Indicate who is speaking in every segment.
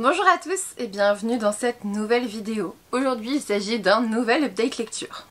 Speaker 1: Bonjour à tous et bienvenue dans cette nouvelle vidéo. Aujourd'hui il s'agit d'un nouvel update lecture.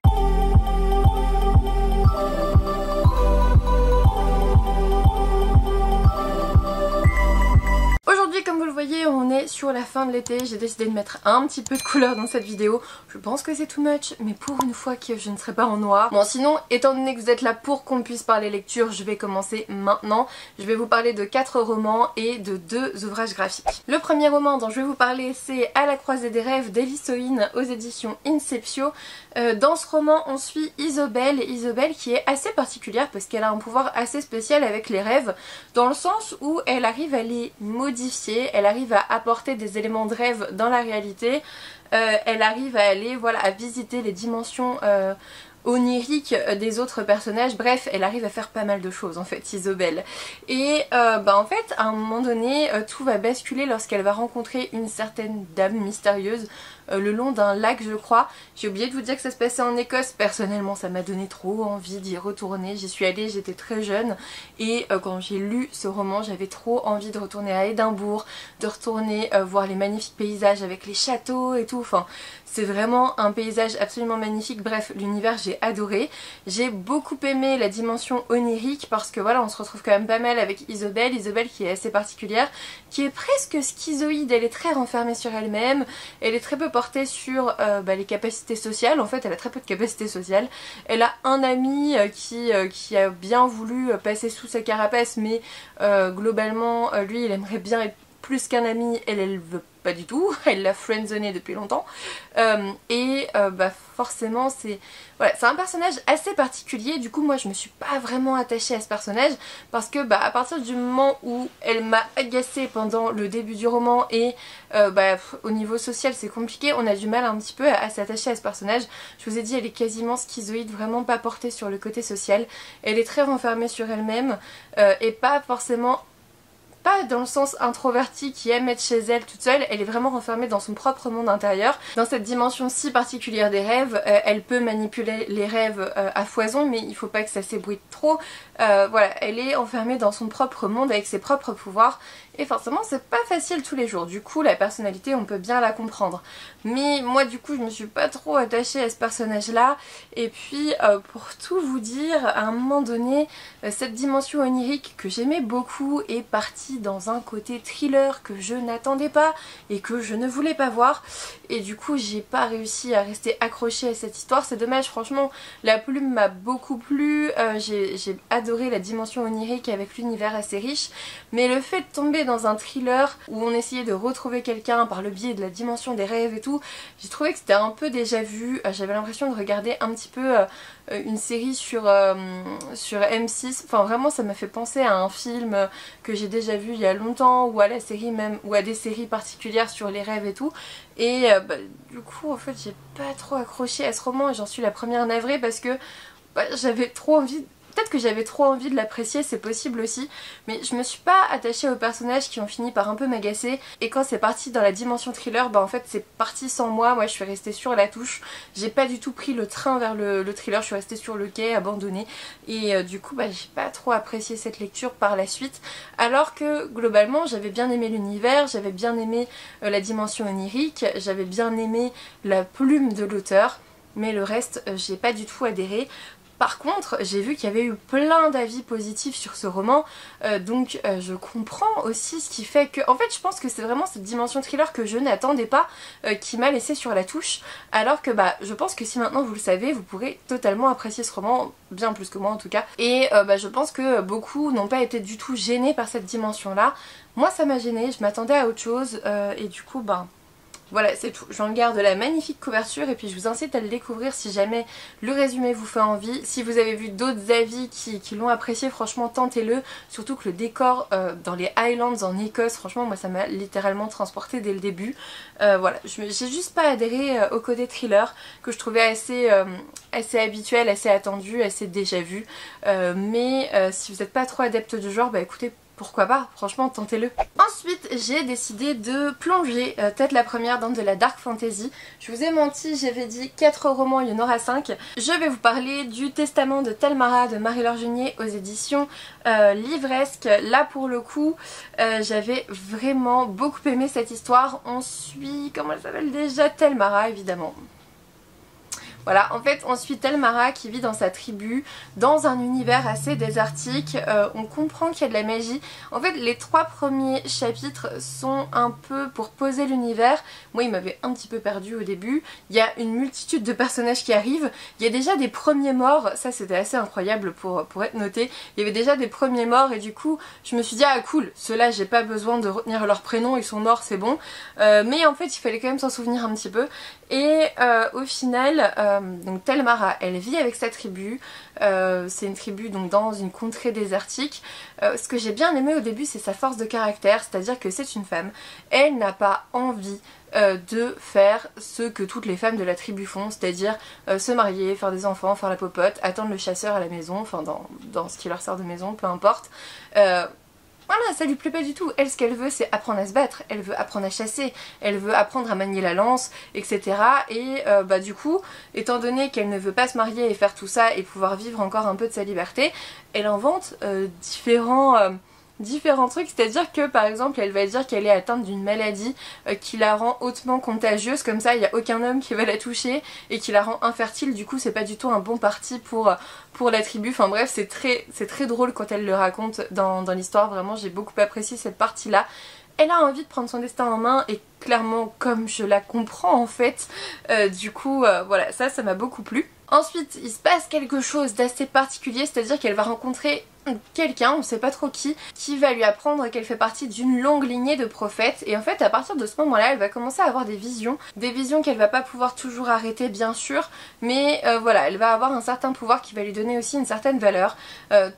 Speaker 1: Aujourd'hui, comme vous le voyez, on est sur la fin de l'été. J'ai décidé de mettre un petit peu de couleur dans cette vidéo. Je pense que c'est too much, mais pour une fois que je ne serai pas en noir. Bon, sinon, étant donné que vous êtes là pour qu'on puisse parler lecture, je vais commencer maintenant. Je vais vous parler de 4 romans et de 2 ouvrages graphiques. Le premier roman dont je vais vous parler, c'est À la croisée des rêves d'Elise Oin aux éditions Inceptio. Dans ce roman, on suit Isobel qui est assez particulière parce qu'elle a un pouvoir assez spécial avec les rêves, dans le sens où elle arrive à les modifier, elle arrive à apporter des éléments de rêve dans la réalité, elle arrive à aller à visiter les dimensions oniriques des autres personnages. Bref, elle arrive à faire pas mal de choses en fait, Isobel. Et en fait, à un moment donné, tout va basculer lorsqu'elle va rencontrer une certaine dame mystérieuse le long d'un lac, je crois. J'ai oublié de vous dire que ça se passait en Écosse. Personnellement, ça m'a donné trop envie d'y retourner. J'y suis allée, j'étais très jeune et quand j'ai lu ce roman, j'avais trop envie de retourner à Édimbourg, de retourner voir les magnifiques paysages avec les châteaux et tout. Enfin, c'est vraiment un paysage absolument magnifique. Bref, l'univers, j'ai adoré. J'ai beaucoup aimé la dimension onirique parce que voilà, on se retrouve quand même pas mal avec Isobel qui est assez particulière, qui est presque schizoïde. Elle est très renfermée sur elle-même, elle est très peu portée sur les capacités sociales. En fait, elle a très peu de capacités sociales. Elle a un ami qui a bien voulu passer sous sa carapace, mais globalement, lui, il aimerait bien être plus qu'un ami. Elle veut pas du tout, elle l'a friendzoné depuis longtemps, forcément c'est un personnage assez particulier. Du coup moi je me suis pas vraiment attachée à ce personnage parce que à partir du moment où elle m'a agacée pendant le début du roman et au niveau social c'est compliqué, on a du mal un petit peu à s'attacher à ce personnage. Je vous ai dit, elle est quasiment schizoïde, vraiment pas portée sur le côté social, elle est très renfermée sur elle-même et pas forcément dans le sens introverti qui aime être chez elle toute seule. Elle est vraiment renfermée dans son propre monde intérieur. Dans cette dimension si particulière des rêves, elle peut manipuler les rêves à foison, mais il faut pas que ça s'ébruite trop. Elle est enfermée dans son propre monde avec ses propres pouvoirs et forcément c'est pas facile tous les jours. Du coup la personnalité on peut bien la comprendre, mais moi du coup je me suis pas trop attachée à ce personnage là. Et puis pour tout vous dire, à un moment donné cette dimension onirique que j'aimais beaucoup est partie dans un côté thriller que je n'attendais pas et que je ne voulais pas voir, et du coup j'ai pas réussi à rester accrochée à cette histoire. C'est dommage, franchement la plume m'a beaucoup plu, j'ai adoré la dimension onirique avec l'univers assez riche, mais le fait de tomber dans un thriller où on essayait de retrouver quelqu'un par le biais de la dimension des rêves et tout, j'ai trouvé que c'était un peu déjà vu. J'avais l'impression de regarder un petit peu une série sur M6, enfin vraiment ça m'a fait penser à un film que j'ai déjà vu il y a longtemps, ou à la série même, ou à des séries particulières sur les rêves et tout. Et du coup en fait j'ai pas trop accroché à ce roman et j'en suis la première navrée parce que j'avais trop envie. Peut-être que j'avais trop envie de l'apprécier, c'est possible aussi, mais je me suis pas attachée aux personnages qui ont fini par un peu m'agacer. Et quand c'est parti dans la dimension thriller, en fait c'est parti sans moi. Moi je suis restée sur la touche, j'ai pas du tout pris le train vers le thriller, je suis restée sur le quai abandonnée. Et du coup j'ai pas trop apprécié cette lecture par la suite, alors que globalement j'avais bien aimé l'univers, j'avais bien aimé la dimension onirique, j'avais bien aimé la plume de l'auteur, mais le reste j'ai pas du tout adhéré. Par contre, j'ai vu qu'il y avait eu plein d'avis positifs sur ce roman, donc je comprends aussi ce qui fait que... En fait, je pense que c'est vraiment cette dimension thriller que je n'attendais pas qui m'a laissé sur la touche, alors que je pense que si maintenant vous le savez, vous pourrez totalement apprécier ce roman, bien plus que moi en tout cas. Et je pense que beaucoup n'ont pas été du tout gênés par cette dimension-là. Moi, ça m'a gênée, je m'attendais à autre chose, et du coup, voilà, c'est tout. J'en garde la magnifique couverture et puis je vous incite à le découvrir si jamais le résumé vous fait envie. Si vous avez vu d'autres avis qui l'ont apprécié, franchement tentez-le. Surtout que le décor dans les Highlands en Écosse, franchement moi ça m'a littéralement transporté dès le début. J'ai juste pas adhéré au côté thriller que je trouvais assez habituel, assez attendu, assez déjà vu. Mais si vous n'êtes pas trop adepte du genre, écoutez, pourquoi pas, franchement tentez-le. Ensuite j'ai décidé de plonger tête la première dans de la dark fantasy. Je vous ai menti, j'avais dit 4 romans, il y en aura 5. Je vais vous parler du Testament de Telmara de Marie-Laure Junier aux éditions Livresque. Là pour le coup j'avais vraiment beaucoup aimé cette histoire. On suit, comment elle s'appelle déjà, Telmara évidemment. Voilà, en fait on suit Telmara qui vit dans sa tribu, dans un univers assez désertique, on comprend qu'il y a de la magie. En fait les 3 premiers chapitres sont un peu pour poser l'univers. Moi il m'avait un petit peu perdu au début, il y a une multitude de personnages qui arrivent, il y a déjà des premiers morts, ça c'était assez incroyable pour être noté. Il y avait déjà des premiers morts et du coup je me suis dit ah cool, ceux-là j'ai pas besoin de retenir leurs prénoms, ils sont morts c'est bon. Mais en fait il fallait quand même s'en souvenir un petit peu. Et au final, donc Telmara, elle vit avec sa tribu, c'est une tribu donc dans une contrée désertique. Ce que j'ai bien aimé au début c'est sa force de caractère, c'est-à-dire que c'est une femme, elle n'a pas envie de faire ce que toutes les femmes de la tribu font, c'est-à-dire se marier, faire des enfants, faire la popote, attendre le chasseur à la maison, enfin dans ce qui leur sert de maison, peu importe. Voilà, ça lui plaît pas du tout. Elle, ce qu'elle veut, c'est apprendre à se battre. Elle veut apprendre à chasser. Elle veut apprendre à manier la lance, etc. Et bah du coup, étant donné qu'elle ne veut pas se marier et faire tout ça et pouvoir vivre encore un peu de sa liberté, elle invente différents trucs, c'est-à-dire que par exemple elle va dire qu'elle est atteinte d'une maladie qui la rend hautement contagieuse, comme ça il n'y a aucun homme qui va la toucher et qui la rend infertile, du coup c'est pas du tout un bon parti pour la tribu. Enfin bref, c'est très drôle quand elle le raconte dans l'histoire, vraiment j'ai beaucoup apprécié cette partie là. Elle a envie de prendre son destin en main et clairement comme je la comprends en fait, du coup voilà, ça m'a beaucoup plu. Ensuite il se passe quelque chose d'assez particulier, c'est-à-dire qu'elle va rencontrer quelqu'un, on sait pas trop qui va lui apprendre qu'elle fait partie d'une longue lignée de prophètes, et en fait à partir de ce moment là elle va commencer à avoir des visions qu'elle va pas pouvoir toujours arrêter bien sûr, mais voilà, elle va avoir un certain pouvoir qui va lui donner aussi une certaine valeur.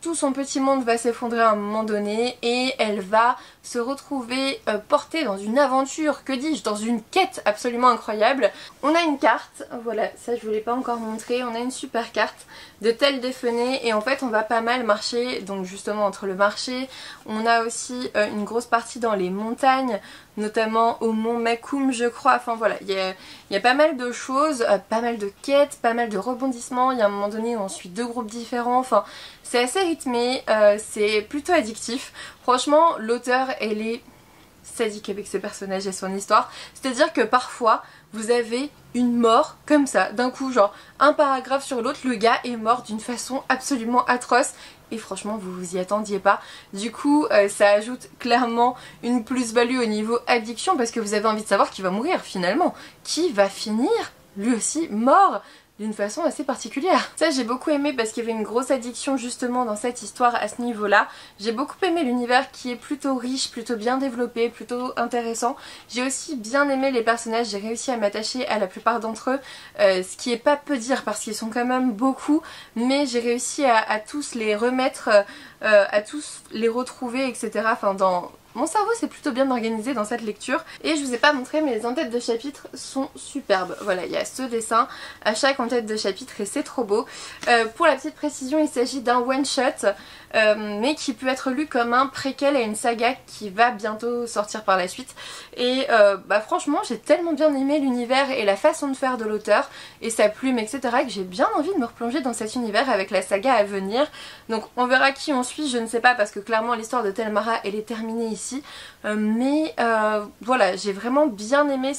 Speaker 1: Tout son petit monde va s'effondrer à un moment donné et elle va se retrouver portée dans une aventure, que dis-je, dans une quête absolument incroyable. On a une carte, voilà, ça je vous l'ai pas encore montré, on a une super carte de Tel Défené et en fait on va pas mal marcher, donc justement entre le marché, on a aussi une grosse partie dans les montagnes, notamment au mont Makoum je crois, enfin voilà, il y a pas mal de choses, pas mal de quêtes, pas mal de rebondissements, il y a un moment donné où on suit 2 groupes différents, enfin c'est assez rythmé, c'est plutôt addictif. Franchement l'auteur elle est sadique avec ses personnages et son histoire, c'est-à-dire que parfois vous avez une mort comme ça, d'un coup genre un paragraphe sur l'autre, le gars est mort d'une façon absolument atroce et franchement vous vous y attendiez pas. Du coup ça ajoute clairement une plus-value au niveau addiction parce que vous avez envie de savoir qui va mourir finalement, qui va finir lui aussi mort d'une façon assez particulière. Ça j'ai beaucoup aimé parce qu'il y avait une grosse addiction justement dans cette histoire à ce niveau là. J'ai beaucoup aimé l'univers qui est plutôt riche, plutôt bien développé, plutôt intéressant. J'ai aussi bien aimé les personnages, j'ai réussi à m'attacher à la plupart d'entre eux, ce qui est pas peu dire parce qu'ils sont quand même beaucoup, mais j'ai réussi à tous les remettre, à tous les retrouver, etc. Enfin dans... Mon cerveau s'est plutôt bien organisé dans cette lecture et je vous ai pas montré mais les en-têtes de chapitre sont superbes. Voilà, il y a ce dessin à chaque en-tête de chapitre et c'est trop beau. Pour la petite précision, il s'agit d'un one-shot mais qui peut être lu comme un préquel à une saga qui va bientôt sortir par la suite. Et bah franchement j'ai tellement bien aimé l'univers et la façon de faire de l'auteur et sa plume etc que j'ai bien envie de me replonger dans cet univers avec la saga à venir. Donc on verra qui on suit, je ne sais pas parce que clairement l'histoire de Telmara elle est terminée ici. Mais voilà, j'ai vraiment bien aimé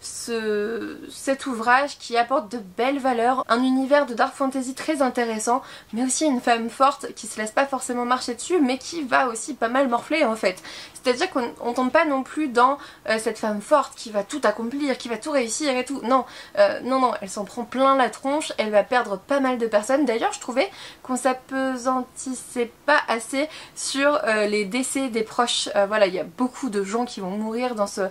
Speaker 1: cet ouvrage qui apporte de belles valeurs, un univers de dark fantasy très intéressant, mais aussi une femme forte qui se laisse pas forcément marcher dessus mais qui va aussi pas mal morfler en fait. C'est-à-dire qu'on tombe pas non plus dans cette femme forte qui va tout accomplir, qui va tout réussir et tout. Non, non, elle s'en prend plein la tronche, elle va perdre pas mal de personnes. D'ailleurs je trouvais qu'on s'appesantissait pas assez sur les décès des proches. Voilà, il y a beaucoup de gens qui vont mourir dans ce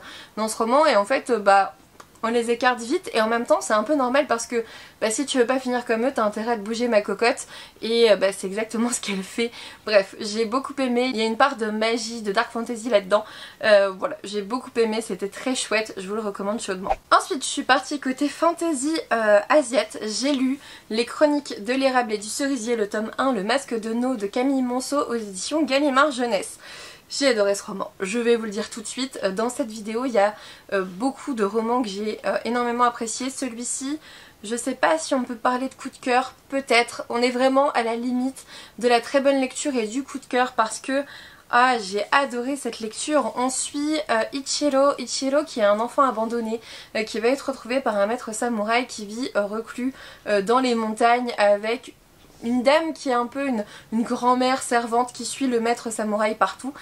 Speaker 1: roman et en fait bah on les écarte vite et en même temps c'est un peu normal parce que si tu veux pas finir comme eux t'as intérêt à te bouger ma cocotte et c'est exactement ce qu'elle fait. Bref, j'ai beaucoup aimé, il y a une part de magie, de dark fantasy là-dedans, voilà, j'ai beaucoup aimé, c'était très chouette, je vous le recommande chaudement. Ensuite je suis partie côté fantasy asiate, j'ai lu Les Chroniques de l'érable et du cerisier, le tome 1, Le Masque de No de Camille Monceau aux éditions Gallimard Jeunesse. J'ai adoré ce roman, je vais vous le dire tout de suite. Dans cette vidéo il y a beaucoup de romans que j'ai énormément appréciés. Celui-ci, je sais pas si on peut parler de coup de cœur, peut-être. On est vraiment à la limite de la très bonne lecture et du coup de cœur parce que j'ai adoré cette lecture. On suit Ichiro qui est un enfant abandonné qui va être retrouvé par un maître samouraï qui vit reclus dans les montagnes avec une dame qui est un peu une grand-mère servante qui suit le maître samouraï partout.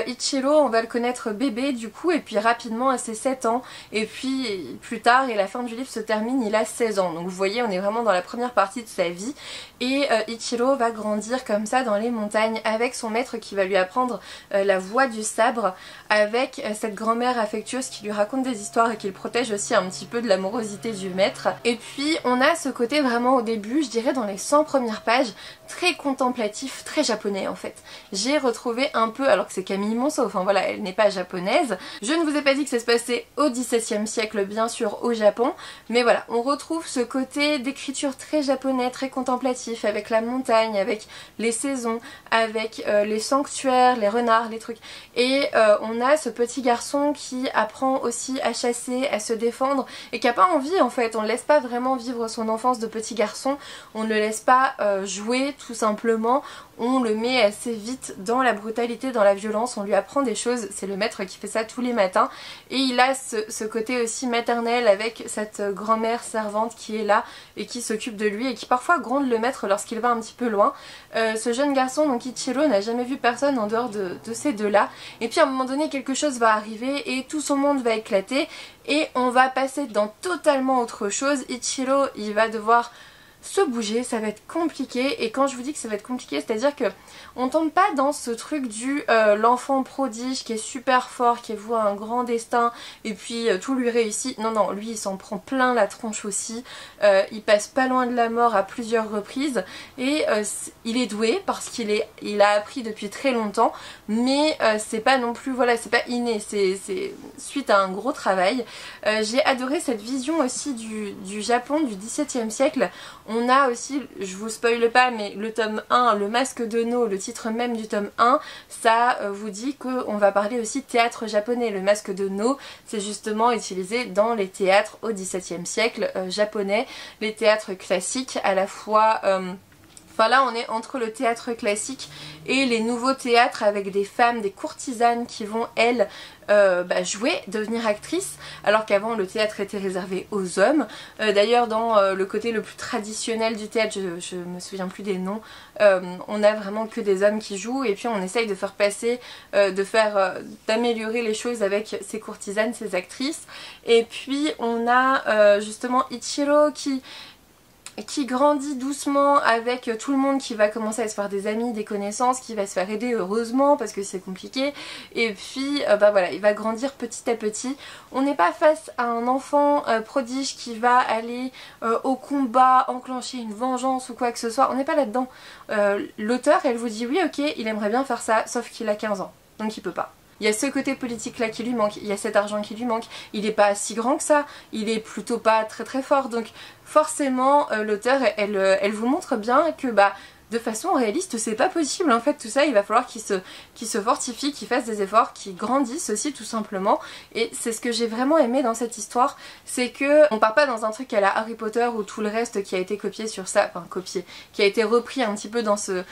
Speaker 1: Ichiro, on va le connaître bébé du coup, et puis rapidement à ses 7 ans, et puis plus tard, et la fin du livre se termine, il a 16 ans. Donc vous voyez, on est vraiment dans la première partie de sa vie, et Ichiro va grandir comme ça dans les montagnes avec son maître qui va lui apprendre la voie du sabre, avec cette grand-mère affectueuse qui lui raconte des histoires et qui le protège aussi un petit peu de l'amorosité du maître. Et puis on a ce côté vraiment au début, je dirais dans les 100 premières pages, très contemplatif, très japonais en fait. J'ai retrouvé un peu, alors que c'est Camille Monceau, enfin voilà, elle n'est pas japonaise. Je ne vous ai pas dit que ça se passait au XVIIe siècle, bien sûr au Japon, mais voilà, on retrouve ce côté d'écriture très japonais, très contemplatif, avec la montagne, avec les saisons, avec les sanctuaires, les renards, les trucs. Et on a ce petit garçon qui apprend aussi à chasser, à se défendre, et qui a pas envie en fait, on ne laisse pas vraiment vivre son enfance de petit garçon, on ne le laisse pas jouer tout simplement, on le met assez vite dans la brutalité, dans la violence, on lui apprend des choses, c'est le maître qui fait ça tous les matins, et il a ce côté aussi maternel avec cette grand-mère servante qui est là et qui s'occupe de lui et qui parfois gronde le maître lorsqu'il va un petit peu loin. Ce jeune garçon, donc Ichiro, n'a jamais vu personne en dehors de ces deux-là, et puis à un moment donné quelque chose va arriver et tout son monde va éclater et on va passer dans totalement autre chose. Ichiro, il va devoir se bouger, ça va être compliqué, et quand je vous dis que ça va être compliqué, c'est à dire que on tombe pas dans ce truc du l'enfant prodige qui est super fort, qui voit un grand destin et puis tout lui réussit. Non non, lui il s'en prend plein la tronche aussi, il passe pas loin de la mort à plusieurs reprises et il est doué parce il a appris depuis très longtemps, mais c'est pas non plus, voilà, c'est pas inné, c'est suite à un gros travail. J'ai adoré cette vision aussi du Japon du XVIIe siècle. On a aussi, je vous spoile pas, mais le tome 1, Le Masque de No, le titre même du tome 1, ça vous dit qu'on va parler aussi théâtre japonais. Le Masque de No, c'est justement utilisé dans les théâtres au XVIIe siècle japonais, les théâtres classiques à la fois... Enfin là on est entre le théâtre classique et les nouveaux théâtres avec des femmes, des courtisanes qui vont elles jouer, devenir actrices, alors qu'avant le théâtre était réservé aux hommes. D'ailleurs dans le côté le plus traditionnel du théâtre, je me souviens plus des noms, on a vraiment que des hommes qui jouent et puis on essaye de faire passer, d'améliorer les choses avec ces courtisanes, ces actrices. Et puis on a justement Ichiro qui grandit doucement avec tout le monde, qui va commencer à se faire des amis, des connaissances, qui va se faire aider heureusement parce que c'est compliqué, et puis voilà, il va grandir petit à petit. On n'est pas face à un enfant prodige qui va aller au combat, enclencher une vengeance ou quoi que ce soit, on n'est pas là-dedans. L'auteur, elle vous dit oui ok, il aimerait bien faire ça, sauf qu'il a 15 ans, donc il peut pas. Il y a ce côté politique là qui lui manque, il y a cet argent qui lui manque, il est pas si grand que ça, il est plutôt pas très très fort, donc forcément l'auteur elle vous montre bien que de façon réaliste c'est pas possible en fait tout ça, il va falloir qu'il se fortifie, qu'il fasse des efforts, qu'il grandisse aussi tout simplement. Et c'est ce que j'ai vraiment aimé dans cette histoire, c'est que on part pas dans un truc à la Harry Potter où tout le reste qui a été copié sur ça, enfin copié, qui a été repris un petit peu dans ce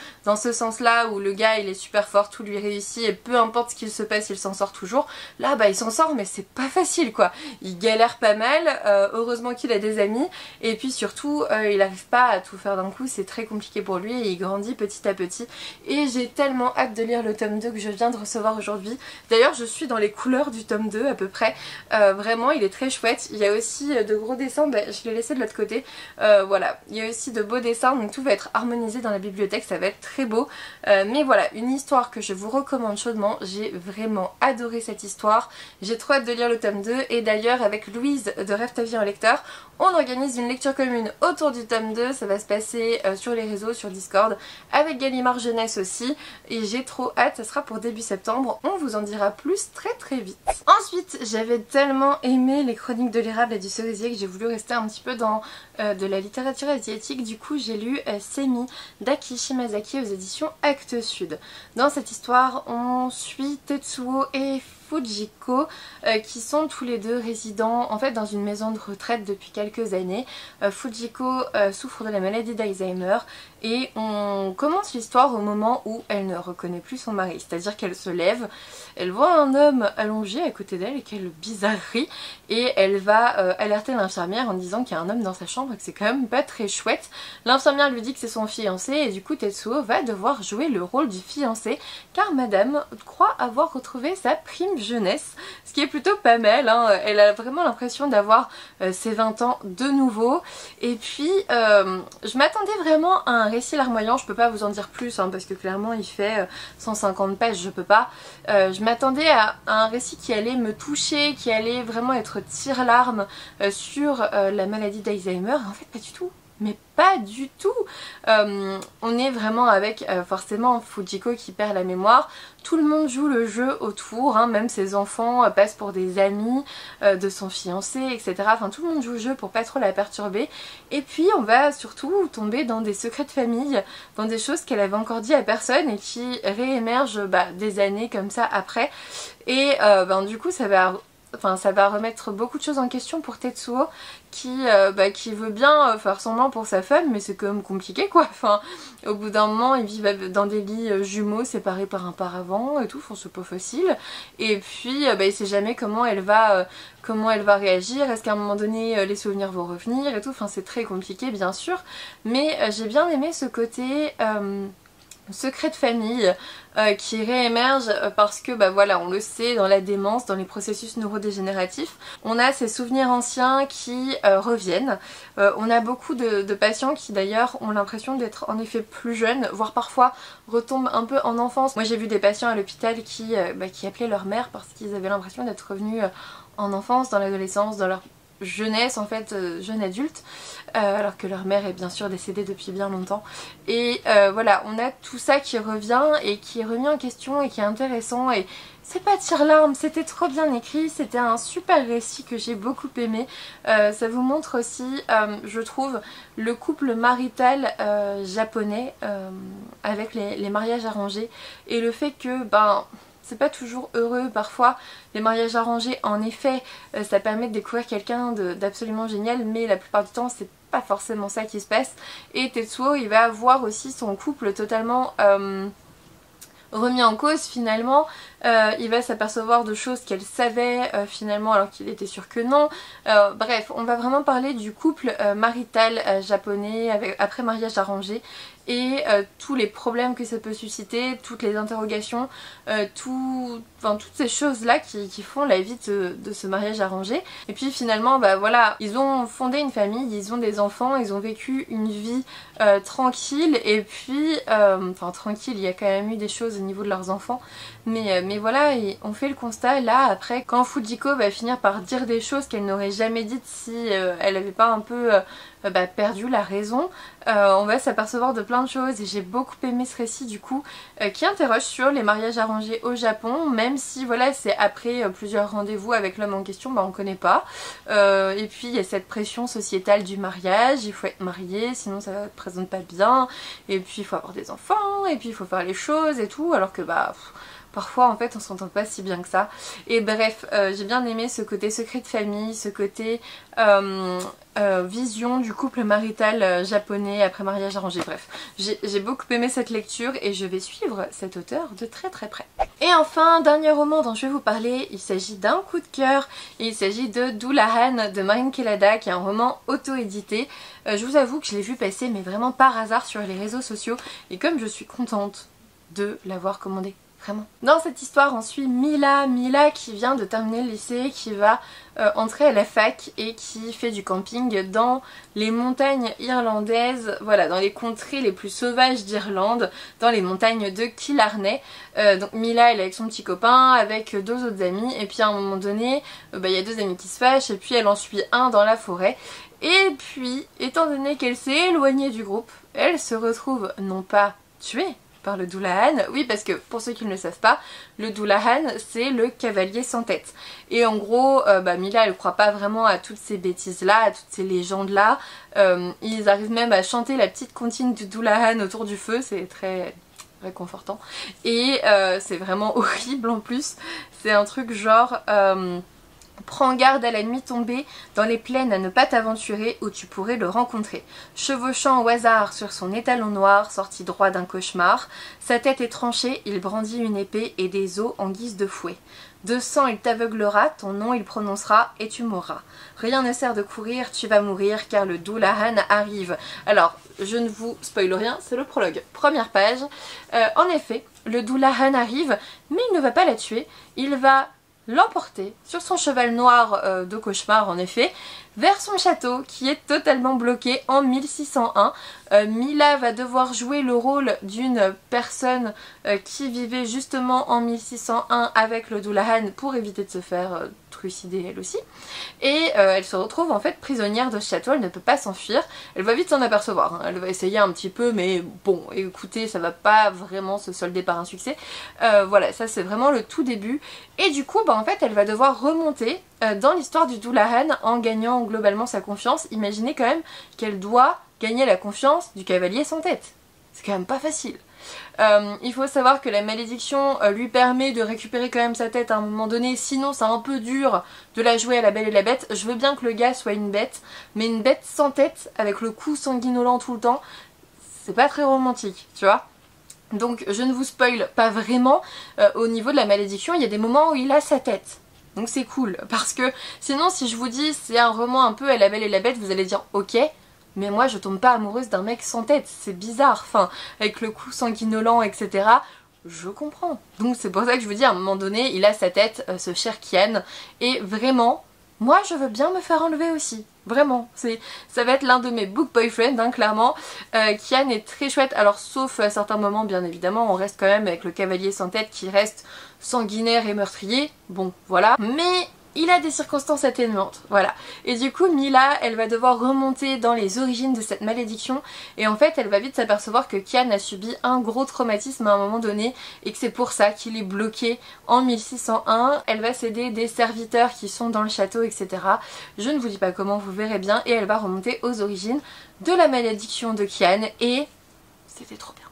Speaker 1: sens là où le gars il est super fort, tout lui réussit et peu importe ce qu'il se passe il s'en sort toujours. Là il s'en sort mais c'est pas facile quoi, il galère pas mal, heureusement qu'il a des amis et puis surtout il arrive pas à tout faire d'un coup, c'est très compliqué pour lui. et il grandit petit à petit. Et j'ai tellement hâte de lire le tome 2 que je viens de recevoir aujourd'hui. D'ailleurs je suis dans les couleurs du tome 2 à peu près. Vraiment il est très chouette. Il y a aussi de gros dessins, je l'ai laissé de l'autre côté. Voilà, il y a aussi de beaux dessins, donc tout va être harmonisé dans la bibliothèque, ça va être très beau. Mais voilà, une histoire que je vous recommande chaudement. J'ai vraiment adoré cette histoire. J'ai trop hâte de lire le tome 2 et d'ailleurs avec Louise de Rêve ta vie en lecteur, on organise une lecture commune autour du tome 2. Ça va se passer sur les réseaux, sur Discord, avec Gallimard Jeunesse aussi. Et j'ai trop hâte, ça sera pour début septembre. On vous en dira plus très vite. Ensuite, j'avais tellement aimé les chroniques de l'érable et du cerisier que j'ai voulu rester un petit peu dans de la littérature asiatique. Du coup, j'ai lu Semi d'Aki Shimazaki aux éditions Actes Sud. Dans cette histoire, on suit Tetsuo et Fujiko qui sont tous les deux résidents en fait dans une maison de retraite depuis quelques années. Fujiko souffre de la maladie d'Alzheimer et on commence l'histoire au moment où elle ne reconnaît plus son mari, c'est-à-dire qu'elle se lève, elle voit un homme allongé à côté d'elle et quelle bizarrerie, et elle va alerter l'infirmière en disant qu'il y a un homme dans sa chambre et que c'est quand même pas très chouette. L'infirmière lui dit que c'est son fiancé et du coup Tetsuo va devoir jouer le rôle du fiancé car madame croit avoir retrouvé sa prime jeunesse, ce qui est plutôt pas mal, hein. Elle a vraiment l'impression d'avoir ses 20 ans de nouveau. Et puis je m'attendais vraiment à un récit larmoyant, je peux pas vous en dire plus hein, parce que clairement il fait 150 pages, je peux pas. Je m'attendais à un récit qui allait me toucher, qui allait vraiment être tire-larme sur la maladie d'Alzheimer, en fait pas du tout. Mais pas du tout. On est vraiment avec forcément Fujiko qui perd la mémoire. Tout le monde joue le jeu autour, hein, même ses enfants passent pour des amis de son fiancé, etc. Enfin tout le monde joue le jeu pour pas trop la perturber. Et puis on va surtout tomber dans des secrets de famille, dans des choses qu'elle avait encore dit à personne et qui réémergent des années comme ça après. Et du coup ça va remettre beaucoup de choses en question pour Tetsuo qui veut bien faire semblant pour sa femme mais c'est quand même compliqué quoi. Enfin, au bout d'un moment ils vivent dans des lits jumeaux séparés par un paravent et tout, enfin, c'est pas facile. Et puis il sait jamais comment elle va réagir, est-ce qu'à un moment donné les souvenirs vont revenir et tout, enfin c'est très compliqué bien sûr. Mais j'ai bien aimé ce côté secret de famille qui réémerge parce que voilà, on le sait, dans la démence, dans les processus neurodégénératifs, on a ces souvenirs anciens qui reviennent. On a beaucoup de patients qui d'ailleurs ont l'impression d'être en effet plus jeunes, voire parfois retombent un peu en enfance. Moi j'ai vu des patients à l'hôpital qui appelaient leur mère parce qu'ils avaient l'impression d'être revenus en enfance, dans l'adolescence, dans leur jeunesse en fait, jeune adulte, alors que leur mère est bien sûr décédée depuis bien longtemps. Et voilà, on a tout ça qui revient et qui est remis en question et qui est intéressant. Et c'est pas tire-larme, c'était trop bien écrit, c'était un super récit que j'ai beaucoup aimé. Ça vous montre aussi, je trouve, le couple marital japonais avec les mariages arrangés et le fait que c'est pas toujours heureux parfois. Les mariages arrangés, en effet, ça permet de découvrir quelqu'un d'absolument génial, mais la plupart du temps c'est pas forcément ça qui se passe. Et Tetsuo, il va avoir aussi son couple totalement remis en cause finalement. Il va s'apercevoir de choses qu'elle savait finalement alors qu'il était sûr que non. Bref, on va vraiment parler du couple marital japonais après mariage arrangé et tous les problèmes que ça peut susciter, toutes les interrogations, toutes ces choses là qui font la vie de ce mariage arrangé. Et puis finalement voilà, ils ont fondé une famille, ils ont des enfants, ils ont vécu une vie tranquille. Et puis tranquille, il y a quand même eu des choses au niveau de leurs enfants, mais voilà, et on fait le constat là après quand Fujiko va finir par dire des choses qu'elle n'aurait jamais dites si elle n'avait pas un peu perdu la raison. On va s'apercevoir de plein de choses et j'ai beaucoup aimé ce récit du coup qui interroge sur les mariages arrangés au Japon, même si voilà c'est après plusieurs rendez-vous avec l'homme en question, on connaît pas. Et puis il y a cette pression sociétale du mariage, il faut être marié sinon ça ne présente pas bien, et puis il faut avoir des enfants, et puis il faut faire les choses et tout, alors que parfois en fait on s'entend pas si bien que ça. Et bref, j'ai bien aimé ce côté secret de famille, ce côté vision du couple marital japonais après mariage arrangé. Bref, j'ai beaucoup aimé cette lecture et je vais suivre cet auteur de très très près. Et enfin, dernier roman dont je vais vous parler, il s'agit d'un coup de cœur et il s'agit de Dullahan de Marine Kelada, qui est un roman auto-édité. Je vous avoue que je l'ai vu passer mais vraiment par hasard sur les réseaux sociaux et comme je suis contente de l'avoir commandé. Vraiment. Dans cette histoire, on suit Mila qui vient de terminer le lycée, qui va entrer à la fac et qui fait du camping dans les montagnes irlandaises, voilà, dans les contrées les plus sauvages d'Irlande, dans les montagnes de Killarney. Donc Mila, elle est avec son petit copain, avec deux autres amis, et puis à un moment donné, il y a deux amis qui se fâchent, et puis elle en suit un dans la forêt. Et puis, étant donné qu'elle s'est éloignée du groupe, elle se retrouve non pas tuée par le Dullahan, oui, parce que pour ceux qui ne le savent pas, le Dullahan c'est le cavalier sans tête. Et en gros, Mila elle croit pas vraiment à toutes ces bêtises là, à toutes ces légendes là. Ils arrivent même à chanter la petite comptine du Dullahan autour du feu, c'est très réconfortant. Et c'est vraiment horrible en plus, c'est un truc genre... Prends garde à la nuit tombée, dans les plaines à ne pas t'aventurer où tu pourrais le rencontrer. Chevauchant au hasard sur son étalon noir, sorti droit d'un cauchemar, sa tête est tranchée, il brandit une épée et des os en guise de fouet. De sang il t'aveuglera, ton nom il prononcera et tu mourras. Rien ne sert de courir, tu vas mourir car le Dullahan arrive. Alors, je ne vous spoil rien, c'est le prologue. Première page. En effet, le Dullahan arrive, mais il ne va pas la tuer, il va l'emporter sur son cheval noir de cauchemar en effet, vers son château qui est totalement bloqué en 1601. Mila va devoir jouer le rôle d'une personne qui vivait justement en 1601 avec le Dullahan pour éviter de se faire trucider elle aussi. Et elle se retrouve en fait prisonnière de ce château, elle ne peut pas s'enfuir. Elle va vite s'en apercevoir, hein. Elle va essayer un petit peu mais bon, écoutez, ça va pas vraiment se solder par un succès. Voilà, ça c'est vraiment le tout début. Et du coup, en fait, elle va devoir remonter dans l'histoire du Dullahan en gagnant globalement sa confiance. Imaginez quand même qu'elle doit gagner la confiance du cavalier sans tête. C'est quand même pas facile. Il faut savoir que la malédiction lui permet de récupérer quand même sa tête à un moment donné, sinon c'est un peu dur de la jouer à la Belle et la Bête. Je veux bien que le gars soit une bête, mais une bête sans tête, avec le cou sanguinolent tout le temps, c'est pas très romantique, tu vois. Donc je ne vous spoil pas vraiment. Au niveau de la malédiction, il y a des moments où il a sa tête. Donc c'est cool, parce que sinon si je vous dis c'est un roman un peu à la Belle et la Bête, vous allez dire ok, mais moi je tombe pas amoureuse d'un mec sans tête, c'est bizarre, enfin, avec le cou sanguinolent, etc. Je comprends. Donc c'est pour ça que je vous dis, à un moment donné, il a sa tête, ce cher Kian, et vraiment, moi je veux bien me faire enlever aussi. Vraiment, ça va être l'un de mes book boyfriends, hein, clairement. Kian est très chouette, alors sauf à certains moments, bien évidemment, on reste quand même avec le cavalier sans tête qui reste sanguinaire et meurtrier. Bon, voilà. Mais il a des circonstances atténuantes, voilà. Et du coup, Mila, elle va devoir remonter dans les origines de cette malédiction. Et en fait, elle va vite s'apercevoir que Kian a subi un gros traumatisme à un moment donné. Et que c'est pour ça qu'il est bloqué en 1601. Elle va s'aider des serviteurs qui sont dans le château, etc. Je ne vous dis pas comment, vous verrez bien. Et elle va remonter aux origines de la malédiction de Kian. Et c'était trop bien.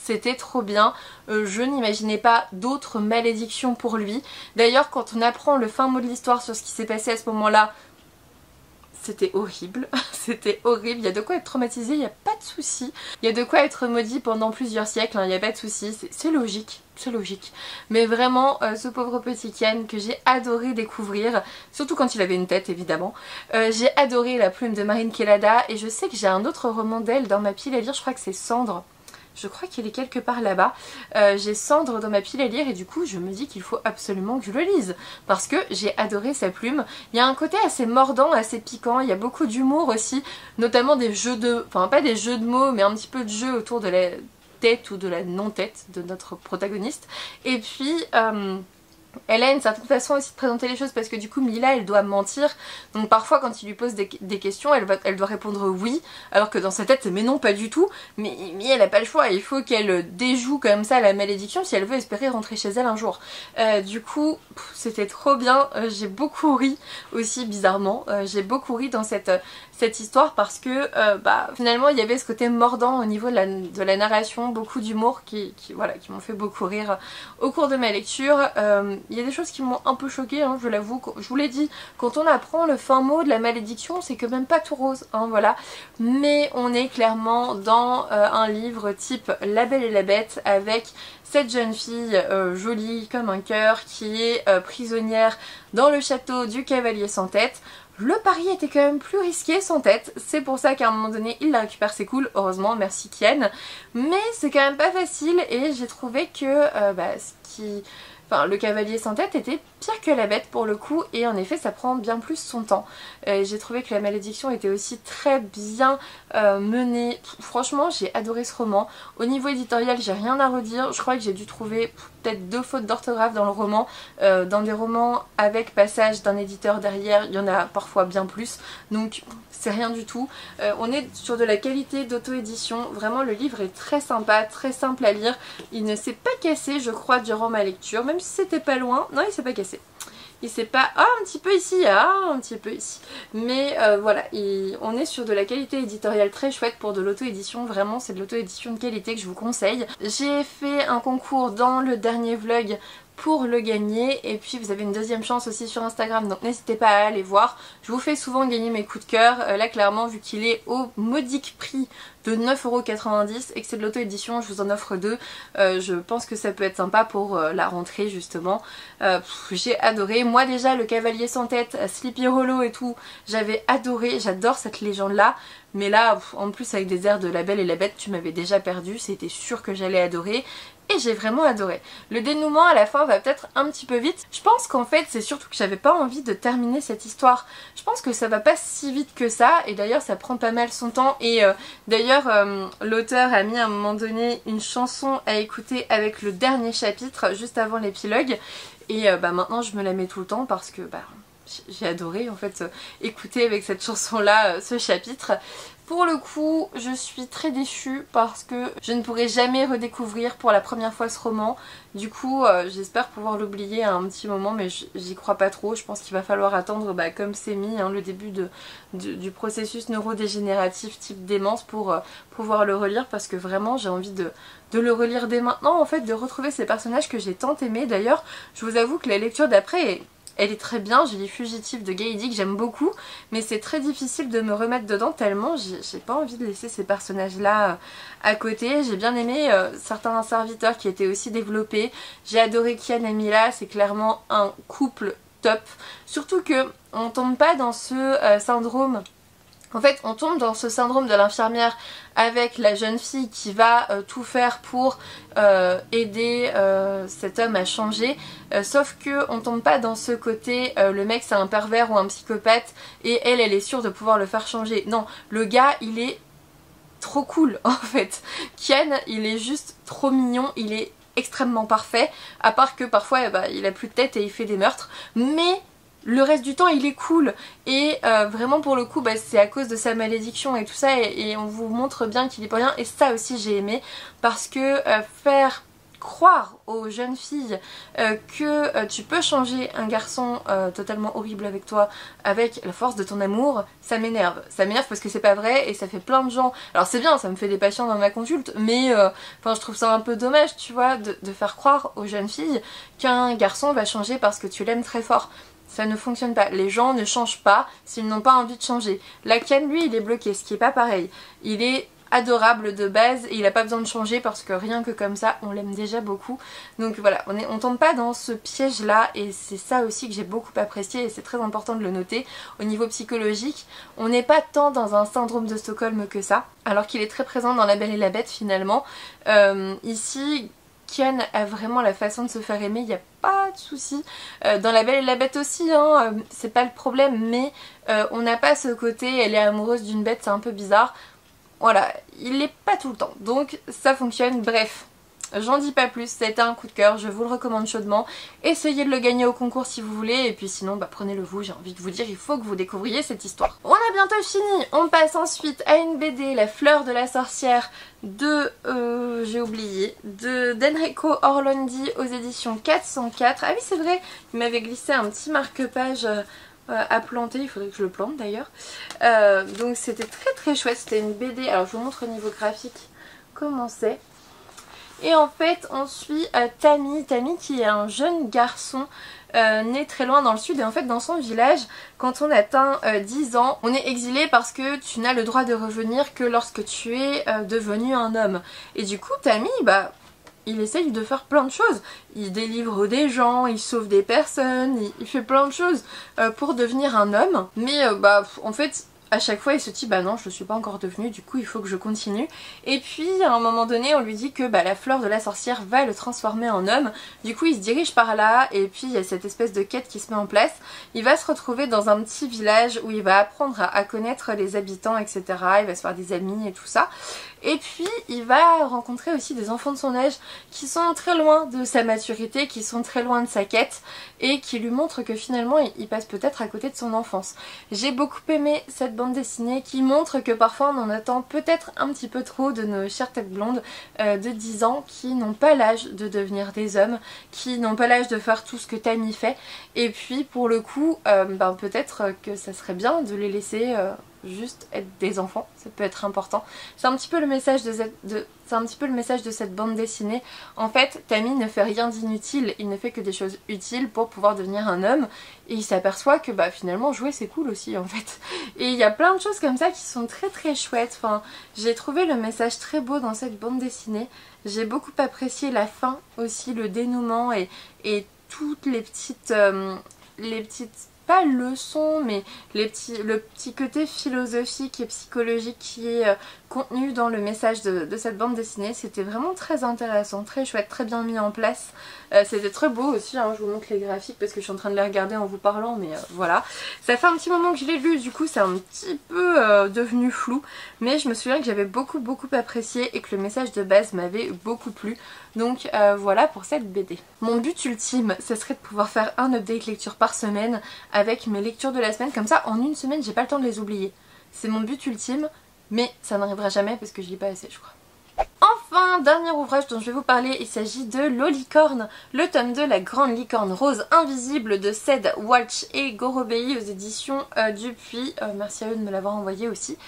Speaker 1: C'était trop bien, je n'imaginais pas d'autres malédictions pour lui. D'ailleurs, quand on apprend le fin mot de l'histoire sur ce qui s'est passé à ce moment-là, c'était horrible, c'était horrible, il y a de quoi être traumatisé, il n'y a pas de souci. Il y a de quoi être maudit pendant plusieurs siècles, il n'y a pas de souci, c'est logique, c'est logique. Mais vraiment, ce pauvre petit Kian que j'ai adoré découvrir, surtout quand il avait une tête évidemment. J'ai adoré La plume de Marine Kelada et je sais que j'ai un autre roman d'elle dans ma pile à lire, je crois que c'est Cendre. Je crois qu'il est quelque part là-bas. J'ai Cendre dans ma pile à lire et du coup je me dis qu'il faut absolument que je le lise. Parce que j'ai adoré sa plume. Il y a un côté assez mordant, assez piquant. Il y a beaucoup d'humour aussi. Notamment des jeux de... Enfin pas des jeux de mots mais un petit peu de jeu autour de la tête ou de la non-tête de notre protagoniste. Et puis... Elle a une certaine façon aussi de présenter les choses parce que du coup Mila elle doit mentir, donc parfois quand il lui pose des questions elle doit répondre oui, alors que dans sa tête c'est mais non pas du tout, mais elle a pas le choix, il faut qu'elle déjoue comme ça la malédiction si elle veut espérer rentrer chez elle un jour. Du coup c'était trop bien, j'ai beaucoup ri aussi bizarrement, j'ai beaucoup ri dans cette histoire parce que finalement il y avait ce côté mordant au niveau de la narration, beaucoup d'humour qui m'ont fait beaucoup rire au cours de ma lecture. Il y a des choses qui m'ont un peu choquée, hein, je l'avoue, je vous l'ai dit, quand on apprend le fin mot de la malédiction c'est que même pas tout rose, hein, voilà, mais on est clairement dans un livre type La Belle et la Bête avec cette jeune fille jolie comme un cœur qui est prisonnière dans le château du cavalier sans tête. Le pari était quand même plus risqué sans tête, c'est pour ça qu'à un moment donné il la récupère, c'est cool, heureusement, merci Kian, mais c'est quand même pas facile et j'ai trouvé que le cavalier sans tête était pire que la bête pour le coup et en effet ça prend bien plus son temps. J'ai trouvé que la malédiction était aussi très bien menée, franchement j'ai adoré ce roman. Au niveau éditorial j'ai rien à redire, je crois que j'ai dû trouver peut-être 2 fautes d'orthographe dans le roman. Dans des romans avec passage d'un éditeur derrière il y en a parfois bien plus, donc c'est rien du tout. On est sur de la qualité d'auto-édition, vraiment le livre est très sympa, très simple à lire, il ne s'est pas cassé je crois durant ma lecture, même si c'était pas loin, non il s'est pas cassé. Il s'est pas... Ah, un petit peu ici, un petit peu ici. Mais voilà, on est sur de la qualité éditoriale très chouette pour de l'auto-édition. Vraiment, c'est de l'auto-édition de qualité que je vous conseille. J'ai fait un concours dans le dernier vlog pour le gagner et puis vous avez une deuxième chance aussi sur Instagram, donc n'hésitez pas à aller voir. Je vous fais souvent gagner mes coups de cœur, là clairement vu qu'il est au modique prix de 9,90€ et que c'est de l'auto-édition, je vous en offre 2. Je pense que ça peut être sympa pour la rentrée justement. J'ai adoré, moi déjà le cavalier sans tête, Sleepy Hollow et tout, j'avais adoré, j'adore cette légende là. Mais là, en plus avec des airs de La Belle et la Bête, tu m'avais déjà perdu, c'était sûr que j'allais adorer. Et j'ai vraiment adoré. Le dénouement à la fin va peut-être un petit peu vite. Je pense qu'en fait c'est surtout que j'avais pas envie de terminer cette histoire. Je pense que ça va pas si vite que ça. Et d'ailleurs ça prend pas mal son temps. Et d'ailleurs l'auteur a mis à un moment donné une chanson à écouter avec le dernier chapitre juste avant l'épilogue. Et maintenant je me la mets tout le temps parce que j'ai adoré en fait écouter avec cette chanson là ce chapitre. Pour le coup je suis très déçue parce que je ne pourrai jamais redécouvrir pour la première fois ce roman. Du coup j'espère pouvoir l'oublier à un petit moment, mais j'y crois pas trop. Je pense qu'il va falloir attendre comme c'est mis le début du processus neurodégénératif type démence pour pouvoir le relire, parce que vraiment j'ai envie de le relire dès maintenant en fait, de retrouver ces personnages que j'ai tant aimés. D'ailleurs je vous avoue que la lecture d'après elle est très bien, j'ai lu Fugitif de Gaïdi que j'aime beaucoup, mais c'est très difficile de me remettre dedans tellement j'ai pas envie de laisser ces personnages là à côté. J'ai bien aimé certains serviteurs qui étaient aussi développés, j'ai adoré Kian et Mila, c'est clairement un couple top, surtout que on tombe pas dans ce syndrome. En fait on tombe dans ce syndrome de l'infirmière avec la jeune fille qui va tout faire pour aider cet homme à changer, sauf que on tombe pas dans ce côté le mec c'est un pervers ou un psychopathe et elle est sûre de pouvoir le faire changer. Non, le gars il est trop cool en fait. Kian il est juste trop mignon, il est extrêmement parfait, à part que parfois il a plus de tête et il fait des meurtres, mais le reste du temps il est cool. Et vraiment pour le coup c'est à cause de sa malédiction et tout ça, et on vous montre bien qu'il est pas rien, et ça aussi j'ai aimé, parce que faire croire aux jeunes filles que tu peux changer un garçon totalement horrible avec toi avec la force de ton amour, ça m'énerve. Ça m'énerve parce que c'est pas vrai et ça fait plein de gens. Alors c'est bien, ça me fait des patients dans ma consulte, mais je trouve ça un peu dommage, tu vois, de faire croire aux jeunes filles qu'un garçon va changer parce que tu l'aimes très fort. Ça ne fonctionne pas. Les gens ne changent pas s'ils n'ont pas envie de changer. La Kian, lui, il est bloqué, ce qui est pas pareil. Il est adorable de base et il a pas besoin de changer parce que rien que comme ça, on l'aime déjà beaucoup. Donc voilà, on tombe pas dans ce piège-là, et c'est ça aussi que j'ai beaucoup apprécié, et c'est très important de le noter. Au niveau psychologique, on n'est pas tant dans un syndrome de Stockholm que ça, alors qu'il est très présent dans La Belle et la Bête finalement. Ici, Kian a vraiment la façon de se faire aimer, il n'y a pas de souci. Dans La Belle et la Bête aussi, c'est pas le problème, mais on n'a pas ce côté elle est amoureuse d'une bête, c'est un peu bizarre. Voilà, il l'est pas tout le temps, donc ça fonctionne. Bref, j'en dis pas plus, ça a été un coup de cœur, je vous le recommande chaudement. Essayez de le gagner au concours si vous voulez, et puis sinon bah prenez-le vous, j'ai envie de vous dire, il faut que vous découvriez cette histoire. On a bientôt fini, on passe ensuite à une BD, La fleur de la sorcière de, j'ai oublié, d'Enrico Orlandi aux éditions 404. Ah oui c'est vrai, il m'avait glissé un petit marque-page à planter, il faudrait que je le plante d'ailleurs. Donc c'était très chouette, c'était une BD, alors je vous montre au niveau graphique comment c'est. Et en fait on suit Tammy qui est un jeune garçon né très loin dans le sud, et en fait dans son village, quand on atteint 10 ans, on est exilé parce que tu n'as le droit de revenir que lorsque tu es devenu un homme. Et du coup Tammy, bah il essaye de faire plein de choses, il délivre des gens, il sauve des personnes, il fait plein de choses pour devenir un homme, mais bah en fait à chaque fois il se dit bah non je ne suis pas encore devenue, du coup il faut que je continue. Et puis à un moment donné on lui dit que bah, la fleur de la sorcière va le transformer en homme, du coup il se dirige par là, et puis il y a cette espèce de quête qui se met en place. Il va se retrouver dans un petit village où il va apprendre à connaître les habitants, etc. Il va se faire des amis et tout ça. Et puis il va rencontrer aussi des enfants de son âge qui sont très loin de sa maturité, qui sont très loin de sa quête, et qui lui montrent que finalement il passe peut-être à côté de son enfance. J'ai beaucoup aimé cette bande dessinée qui montre que parfois on en attend peut-être un petit peu trop de nos chères têtes blondes de 10 ans qui n'ont pas l'âge de devenir des hommes, qui n'ont pas l'âge de faire tout ce que Tammy fait. Et puis pour le coup, ben, peut-être que ça serait bien de les laisser juste être des enfants, ça peut être important. C'est un petit peu le message de cette bande dessinée. En fait, Tammy ne fait rien d'inutile, il ne fait que des choses utiles pour pouvoir devenir un homme, et il s'aperçoit que bah finalement jouer c'est cool aussi en fait. Et il y a plein de choses comme ça qui sont très chouettes. Enfin, j'ai trouvé le message très beau dans cette bande dessinée. J'ai beaucoup apprécié la fin aussi, le dénouement et toutes les petites pas leçons, mais le petit côté philosophique et psychologique qui est contenu dans le message de cette bande dessinée. C'était vraiment très intéressant, très chouette, très bien mis en place. C'était très beau aussi, hein, je vous montre les graphiques parce que je suis en train de les regarder en vous parlant, mais voilà. Ça fait un petit moment que je l'ai lu, du coup c'est un petit peu devenu flou, mais je me souviens que j'avais beaucoup apprécié et que le message de base m'avait beaucoup plu. Donc voilà pour cette BD. Mon but ultime, ce serait de pouvoir faire un update lecture par semaine avec mes lectures de la semaine, comme ça en une semaine j'ai pas le temps de les oublier. C'est mon but ultime, mais ça n'arrivera jamais parce que je lis pas assez je crois. Enfin, dernier ouvrage dont je vais vous parler, il s'agit de Lolicorne, le tome 2, La grande licorne rose invisible de Ced Walch et Gorobei aux éditions Dupuis. Merci à eux de me l'avoir envoyé aussi.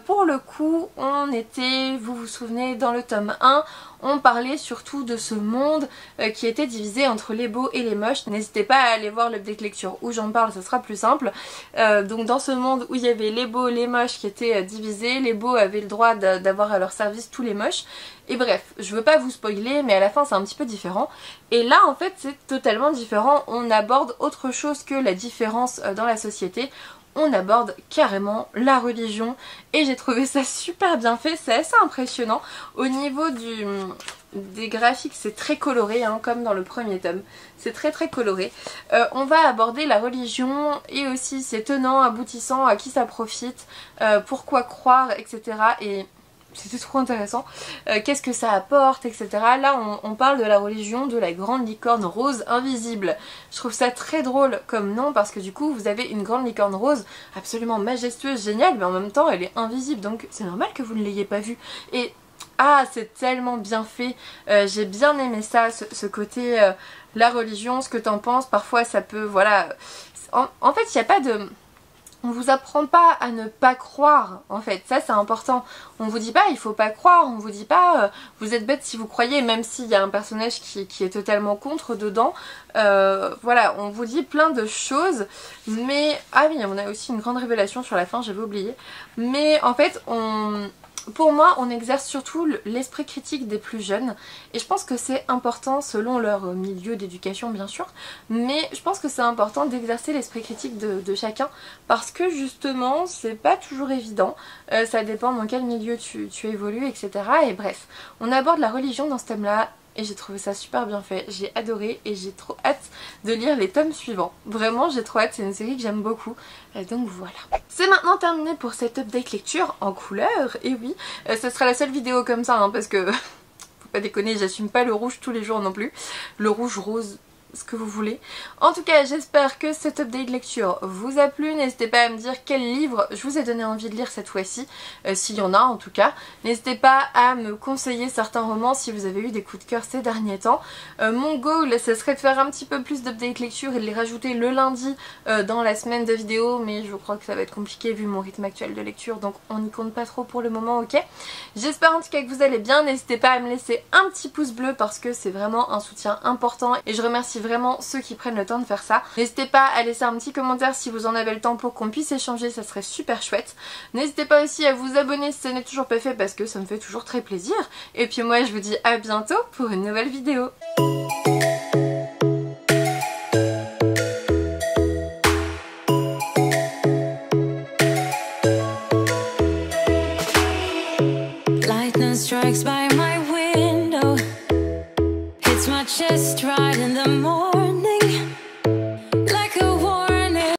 Speaker 1: Pour le coup, on était, vous vous souvenez, dans le tome 1, on parlait surtout de ce monde qui était divisé entre les beaux et les moches. N'hésitez pas à aller voir l'update lecture où j'en parle, ça sera plus simple. Donc dans ce monde où il y avait les beaux, les moches qui étaient divisés, les beaux avaient le droit d'avoir à leur service tous les moches. Et bref, je veux pas vous spoiler, mais à la fin c'est un petit peu différent. Et là en fait c'est totalement différent, on aborde autre chose que la différence dans la société. On aborde carrément la religion et j'ai trouvé ça super bien fait, c'est assez impressionnant. Au niveau des graphiques c'est très coloré hein, comme dans le premier tome, c'est très coloré. On va aborder la religion et aussi ses tenants, aboutissants, à qui ça profite, pourquoi croire, etc. Et c'était trop intéressant, qu'est-ce que ça apporte, etc. Là on parle de la religion de la grande licorne rose invisible. Je trouve ça très drôle comme nom parce que du coup vous avez une grande licorne rose absolument majestueuse, géniale, mais en même temps elle est invisible, donc c'est normal que vous ne l'ayez pas vue. Et ah c'est tellement bien fait, j'ai bien aimé ça, ce côté la religion, ce que t'en penses, parfois ça peut, voilà, en fait il n'y a pas de... On vous apprend pas à ne pas croire en fait, ça c'est important. On vous dit pas il faut pas croire, on vous dit pas vous êtes bête si vous croyez, même s'il y a un personnage qui est totalement contre dedans. Voilà, on vous dit plein de choses, mais... Ah oui, on a aussi une grande révélation sur la fin, j'avais oublié. Mais en fait, pour moi, on exerce surtout l'esprit critique des plus jeunes et je pense que c'est important selon leur milieu d'éducation bien sûr, mais je pense que c'est important d'exercer l'esprit critique de chacun parce que justement c'est pas toujours évident, ça dépend dans quel milieu tu évolues, etc. Et bref, on aborde la religion dans ce thème là et j'ai trouvé ça super bien fait, j'ai adoré et j'ai trop hâte de lire les tomes suivants. Vraiment j'ai trop hâte, c'est une série que j'aime beaucoup, donc voilà. C'est maintenant terminé pour cette update lecture en couleur, et oui, ce sera la seule vidéo comme ça hein, parce que... faut pas déconner, j'assume pas le rouge tous les jours non plus. Le rouge rose, ce que vous voulez. En tout cas, j'espère que cet update lecture vous a plu. N'hésitez pas à me dire quel livre je vous ai donné envie de lire cette fois-ci, s'il y en a en tout cas. N'hésitez pas à me conseiller certains romans si vous avez eu des coups de cœur ces derniers temps. Mon goal, ce serait de faire un petit peu plus d'update lecture et de les rajouter le lundi dans la semaine de vidéos, mais je crois que ça va être compliqué vu mon rythme actuel de lecture, donc on n'y compte pas trop pour le moment, ok? J'espère en tout cas que vous allez bien. N'hésitez pas à me laisser un petit pouce bleu parce que c'est vraiment un soutien important et je remercie vraiment ceux qui prennent le temps de faire ça. N'hésitez pas à laisser un petit commentaire si vous en avez le temps pour qu'on puisse échanger, ça serait super chouette. N'hésitez pas aussi à vous abonner si ce n'est toujours pas fait parce que ça me fait toujours très plaisir. Et puis moi je vous dis à bientôt pour une nouvelle vidéo.